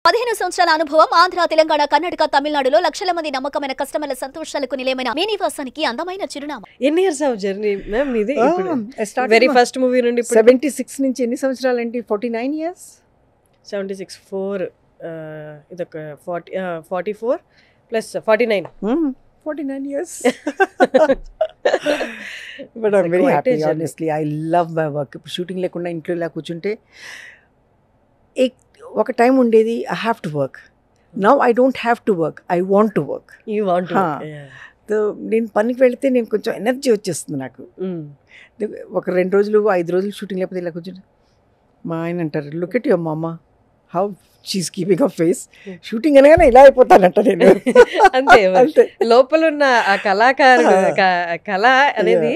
15 సంవత్సరాల అనుభవం ఆంధ్ర, తెలంగాణ, కర్ణాటక, తమిళనాడులో లక్షల మంది నమ్మకమైన కస్టమర్ల సంతోషాలకు నిలయమైన మీ నివాసానికి అందమైన చిరునామా. ఎన్ని ఇయర్స్ ఆఫ్ జర్నీ మ్యామ్ ఇది? వెరీ ఫస్ట్ మూవీ నుండి 76 నుంచి ఎన్ని సంవత్సరాలు ఏంటి? 49 years. 76 4 ఇదొక 44 plus 49 49 years. But I'm very happy, honestly. I love my work. Shooting లేకుండా ఇంట్లో ఇలా కూర్చుంటే ఒక టైం ఉండేది, I have to work. Now I don't have to work, I want to work. You want to. నేను పనికి వెళితే నేను కొంచెం ఎనర్జీ వచ్చేస్తుంది నాకు. ఒక 2 రోజులు 5 రోజులు షూటింగ్ లేకపోతే ఇలా కూర్చుంటే మా ఆయన అంటారు, లుక్ ఎట్ యువర్ మమ్మ, how she's keeping a face. Shooting అనగానే ఇలా అయిపోతానంట నేను. అంతే లోపల ఉన్న ఆ కళాకారుడు కళ అనేది.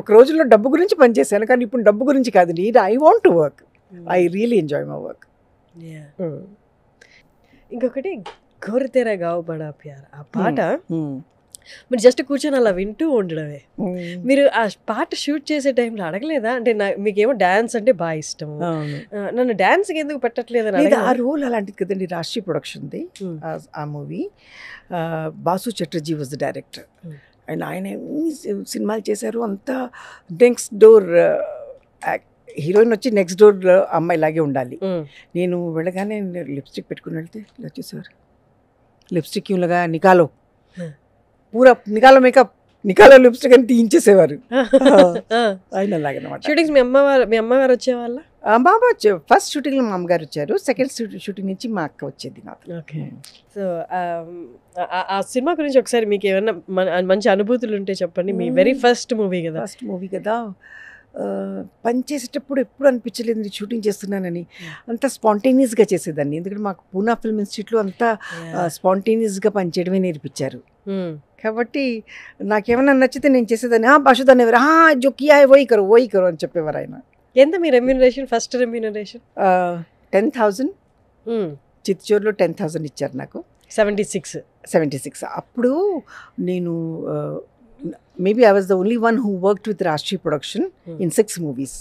ఒక రోజుల్లో డబ్బు గురించి పనిచేశాను, కానీ ఇప్పుడు డబ్బు గురించి కాదు. I want to work. I really enjoy my work. ఇంకొకటి ఘోర్ తేరా గావ్ బడా ప్యార్, ఆ పాట మీరు జస్ట్ కూర్చొని అలా వింటూ ఉండడమే. మీరు ఆ పాట షూట్ చేసే టైంలో అడగలేదా? అంటే మీకేమో డాన్స్ అంటే బాగా ఇష్టం, నన్ను డాన్స్కి ఎందుకు పెట్టట్లేదు? ఆ రోల్ అలాంటిది కదండి, రాష్ట్రీయ ప్రొడక్షన్ది ఆ movie. Boss Chatterjee was the director. And ఆయన ఎన్ని సినిమాలు చేశారు. అంతా నెక్స్ట్ డోర్ హీరోయిన్ వచ్చి నెక్స్ట్ డోర్ అమ్మాయి లాగే ఉండాలి. నేను వెళ్ళగానే లిప్స్టిక్ పెట్టుకుని వెళ్తే ఇలా చూసేవారు, లిప్స్టిక్ ఇలాగా నికాలో పూరా నికాలో మేకప్, నికాలో లిప్స్టిక్ అని తీయించేసేవారు. ఆయన అలాగనమాట. షూటింగ్స్ మీ అమ్మగారు వచ్చేవాళ్ళ? బాబా ఫస్ట్ షూటింగ్లో మా అమ్మగారు వచ్చారు, సెకండ్ షూటింగ్ నుంచి మా అక్క వచ్చేది నాకు. ఓకే. సో ఆ సినిమా గురించి ఒకసారి మీకు ఏమైనా మంచి అనుభూతులు ఉంటే చెప్పండి. మీ వెరీ ఫస్ట్ మూవీ కదా. ఫస్ట్ మూవీ కదా. పని చేసేటప్పుడు ఎప్పుడు అనిపించలేదు షూటింగ్ చేస్తున్నానని. అంతా స్పాంటేనియస్గా చేసేదాన్ని, ఎందుకంటే మాకు పూనా ఫిల్మ్ ఇన్స్టిట్యూట్లో అంతా స్పాంటేనియస్గా పనిచేయడమే నేర్పించారు. కాబట్టి నాకేమైనా నచ్చితే నేను చేసేదాన్ని. బాషుదాన్ని ఎవరు జో కియా హై వోయి కరో అని చెప్పేవారు ఆయన. ఎంత మీ రెమ్యూనరేషన్? First remuneration 10,000. చిత్తూరులో 10,000 ఇచ్చారు నాకు. 76. అప్పుడు నేను maybe I was the only one who worked with Rashtriya production in 6 movies.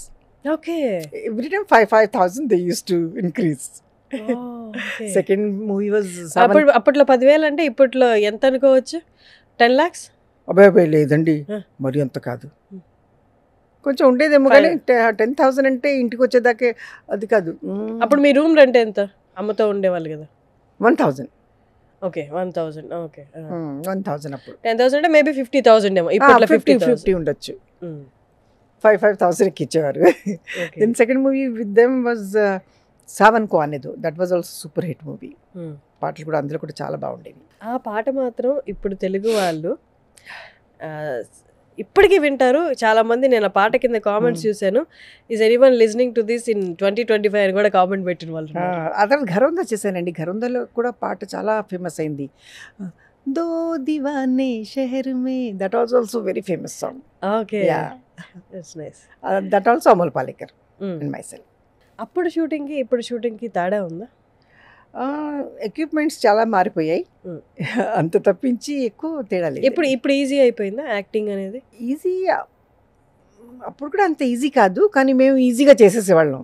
Okay. Every time 5,000 they used to increase. Okay. Second movie was అప్పట్లో 10,000 అంటే ఇప్పట్లో ఎంత అనుకోవచ్చు? 10 lakhs? అబ్బాయి లేదండి, మరి అంత కాదు. కొంచెం ఉండేదేమో, కానీ 10,000 అంటే ఇంటికి వచ్చేదాకే అది కాదు. అప్పుడు మీ రూమ్ రెంట్ ఎంత? అమ్మతో ఉండేవాళ్ళు కదా. 1,000. ఓకే, 1,000. ఓకే, 1,000. అప్పుడు 10,000 అంటే మేబీ 50,000 ఏమో. ఇప్పుడు 50 ఉండొచ్చు. 5,000 ఇచ్చేవారు. Then second movie with them was Saavan Ko అనేదో. That was also super hit movie. పాటలు కూడా అందులో కూడా చాలా బాగుండేవి. ఆ పాట మాత్రం ఇప్పుడు తెలుగు వాళ్ళు ఇప్పటికీ వింటారు చాలా మంది. నేను ఆ పాట కింద కామెంట్స్ చూశాను, is anyone listening to this in 2025 అని కూడా కామెంట్ పెట్టిన వాళ్ళు. అదే ఘరోందా చేశానండి. ఘరోందాలో కూడా పాట చాలా ఫేమస్ అయింది. Do Deewane Shahar Mein, that was also very famous song. Okay, that's nice. That also Amol Palekar and myself. అప్పుడు షూటింగ్కి ఇప్పుడు షూటింగ్కి తేడా ఉందా? ఎక్విప్మెంట్స్ చాలా మారిపోయాయి, అంత తప్పించి ఎక్కువ తేడా లేదు. ఇప్పుడు ఈజీ అయిపోయిందా యాక్టింగ్ అనేది? ఈజీ అప్పుడు కూడా అంత ఈజీ కాదు, కానీ మేము ఈజీగా చేసేసేవాళ్ళం.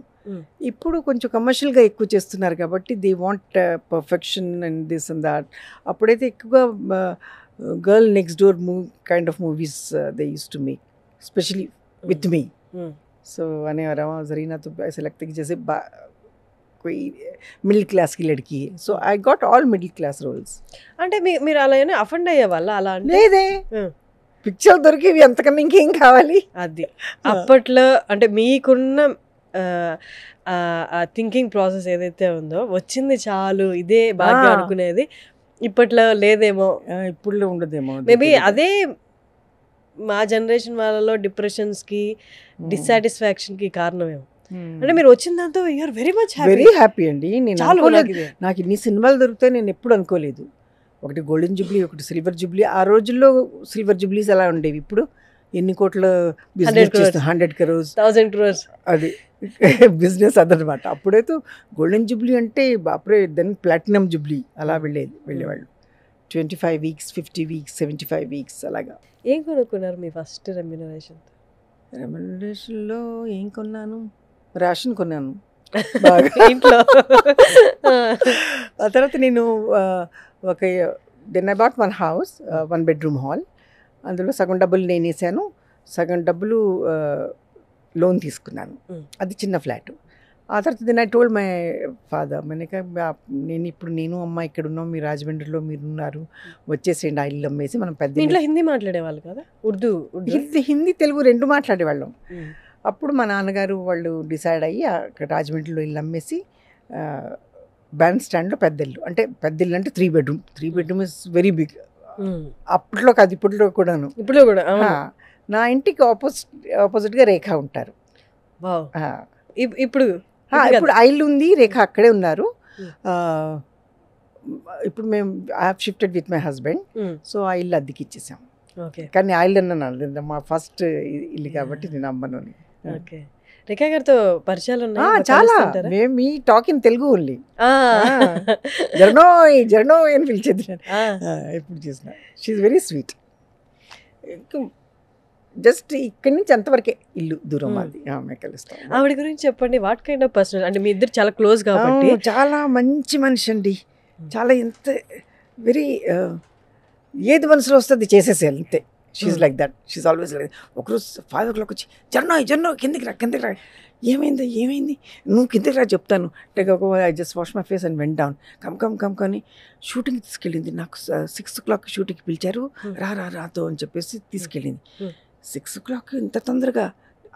ఇప్పుడు కొంచెం కమర్షియల్గా ఎక్కువ చేస్తున్నారు కాబట్టి they want perfection and this and that. అప్పుడైతే ఎక్కువగా girl next door kind of movies they use to make, especially with me. So అనేవారు జరీనా తో ऐसे लगता है कि जैसे कोई मिडिल क्लास की लड़की है. So I got all middle class roles. అంటే మీరు అలా ఏమైనా అఫెండ్ అయ్యే వాళ్ళ? అలా లేదే, పిక్చర్ దొరికేవి, అంతకన్నా ఇంకేం కావాలి. అది అప్పట్లో అంటే మీకున్న థింకింగ్ ప్రాసెస్ ఏదైతే ఉందో, వచ్చింది చాలు ఇదే బాగా అనుకునేది, ఇప్పట్లో లేదేమో, ఇప్పుడు ఉండదేమో. మేబీ అదే మా జనరేషన్ వాళ్ళలో డిప్రెషన్స్కి డిస్సాటిస్ఫాక్షన్కి కారణమేమో. అంటే మీరు వచ్చిన దాంతో you're very much very happy అండి. నాకు ఇన్ని సినిమాలు దొరుకుతాయి నేను ఎప్పుడు అనుకోలేదు. ఒకటి గోల్డెన్ జూబ్లీ, ఒకటి సిల్వర్ జూబ్లీ. ఆ రోజుల్లో సిల్వర్ జూబ్లీస్ ఎలా ఉండేవి, ఇప్పుడు ఎన్ని కోట్ల బిజినెస్ 100 crores 1000 crores అది బిజినెస్ అదనమాట. అప్పుడైతే గోల్డెన్ జూబ్లీ అంటే బాప్రే, దెన్ ప్లాటినం జూబ్లీ అలా వెళ్ళేవాళ్ళు. 25 weeks, 50 weeks, 75 weeks అలాగా. ఏం కొనుక్కున్నారు మీ ఫస్ట్ రెమ్యూనరేషన్? రెమ్యూనరేషన్లో ఏం కొన్నాను, రేషన్ కొన్నాను ఇంట్లో. ఆ తర్వాత నేను ఒక then I bought 1 house 1 bedroom hall. అందులో సగం డబ్బులు నేను వేసాను, సగం డబ్బులు లోన్ తీసుకున్నాను. అది చిన్న ఫ్లాట్. ఆ తర్వాత then I told my father, నేను అమ్మ ఇక్కడ ఉన్నాం, మీ రాజమండ్రిలో మీరున్నారు, వచ్చేసేయండి ఆ ఇల్లు అమ్మేసి మనం పెద్ద ఇంట్లో హిందీ మాట్లాడేవాళ్ళు కదా, ఉర్దూ హిందీ తెలుగు రెండు మాట్లాడేవాళ్ళం. అప్పుడు మా నాన్నగారు వాళ్ళు డిసైడ్ అయ్యి అక్కడ రాజమండ్రిలో ఇల్లు అమ్మేసి బ్యాండ్ స్టాండ్లో పెద్ద ఇల్లు అంటే 3 bedroom. 3 bedroom is very big. అప్పట్లో కాదు, ఇప్పట్లో కూడాను. ఇప్పుడు కూడా నా ఇంటికి ఆపోజిట్గా రేఖ ఉంటారు. ఇప్పుడు ఆ ఇల్లు ఉంది, రేఖ అక్కడే ఉన్నారు. ఇప్పుడు మేము I have shifted with my husband. So ఆ ఇల్లు అద్దెకి ఇచ్చేసాం. కానీ ఆ ఇల్లు అన్నాను, మా ఫస్ట్ ఇల్లు కాబట్టి నేను అమ్మను. ఓకే. రేఖా గారితో పరిచయాలు ఉన్నాయి చాలా. మేము ఈ టాక్ ఇన్ తెలుగు ఓన్లీ. జర్నోయ్ జర్నోయ్ అని పిలిచేది ఎప్పుడు చూసిన. She very sweet. జస్ట్ ఇక్కడి నుంచి అంతవరకే ఇల్లు దూరం అది. ఆమె కలుస్తాం. ఆవిడ గురించి చెప్పండి. What kind of person? అంటే మీ ఇద్దరు చాలా క్లోజ్ కాబట్టి. చాలా మంచి మనిషి అండి. చాలా ఎంత వెరీ ఏది మనసులో వస్తుంది చేసేసేయాలి అంతే. She like that. She always like. ఒకరోజు 5 o'clock వచ్చి జర్నోయ్ కిందకి రా. ఏమైంది నువ్వు కిందకి రా చెప్తాను. I just wash my face and went down. Come కానీ షూటింగ్ తీసుకెళ్ళింది. నాకు 6 o'clock షూటింగ్కి పిలిచారు, రాతో అని చెప్పేసి తీసుకెళ్ళింది. 6 o'clock ఇంత తొందరగా?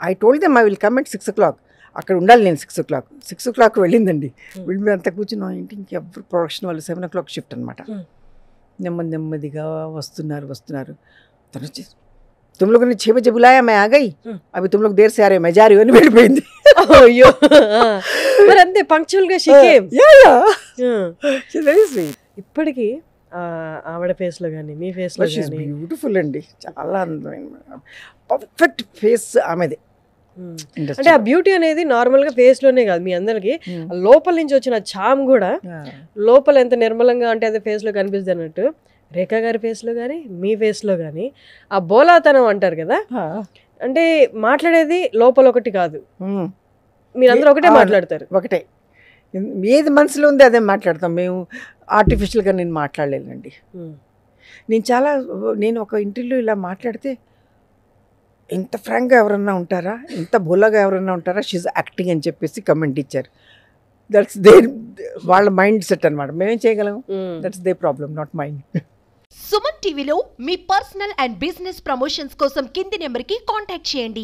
I told them I will come at 6 o'clock. అక్కడ ఉండాలి నేను 6 o'clock. 6 o'clock వెళ్ళిందండి. వెళ్ళి అంతా కూర్చున్నాం. ఇంటికి ఎవరు ప్రొడక్షన్ వాళ్ళు 7 o'clock షిఫ్ట్ అనమాట. నెమ్మదిగా వస్తున్నారు. తను వచ్చి तुम लोगों ने 6 बजे बुलाया, मैं आ गई, अभी तुम लोग देर से आ रहे, मैं जा रही हूँ అని వెళ్ళిపోయింది. అయ్యో, మరి అంతే పంక్చువల్ గా she came. She very sweet. ఇప్పటికీ ఆవిడ ఫేస్ లో కానీ మీ ఫేస్ లో కానీ బ్యూటిఫుల్ అండి. చాలా అందమైన పర్ఫెక్ట్ ఫేస్ ఆమెది. అంటే ఆ బ్యూటీ అనేది నార్మల్ గా ఫేస్ లోనే కాదు, మీ అందరికి లోపల నుంచి వచ్చిన చామ్ కూడా లోపల ఎంత నిర్మలంగా అంటే అదే ఫేస్ లో కనిపిస్తుంది అన్నట్టు. రేఖా గారి ఫేస్ లో కానీ మీ ఫేస్ లో కానీ ఆ బోలాతనం అంటారు కదా, అంటే మాట్లాడేది లోపల ఒకటి కాదు, మీరందరూ ఒకటే మాట్లాడతారు. ఒకటే, ఏది మనసులో ఉంది అదే మాట్లాడతాం మేము. ఆర్టిఫిషియల్గా నేను మాట్లాడలేనండి. నేను ఒక ఇంటర్వ్యూలో ఇలా మాట్లాడితే ఇంత ఫ్రాంక్గా ఎవరన్నా ఉంటారా, ఇంత బోలాగా ఎవరన్నా ఉంటారా, షీజ్ యాక్టింగ్ అని చెప్పేసి కమెంట్ ఇచ్చారు. దట్స్ దేర్ వాళ్ళ మైండ్ సెట్ అనమాట. మేమేం చేయగలం, that's they problem, not mind. Suman టీవీలో మీ పర్సనల్ అండ్ బిజినెస్ ప్రమోషన్స్ కోసం కింది నెంబర్కి కాంటాక్ట్ చేయండి.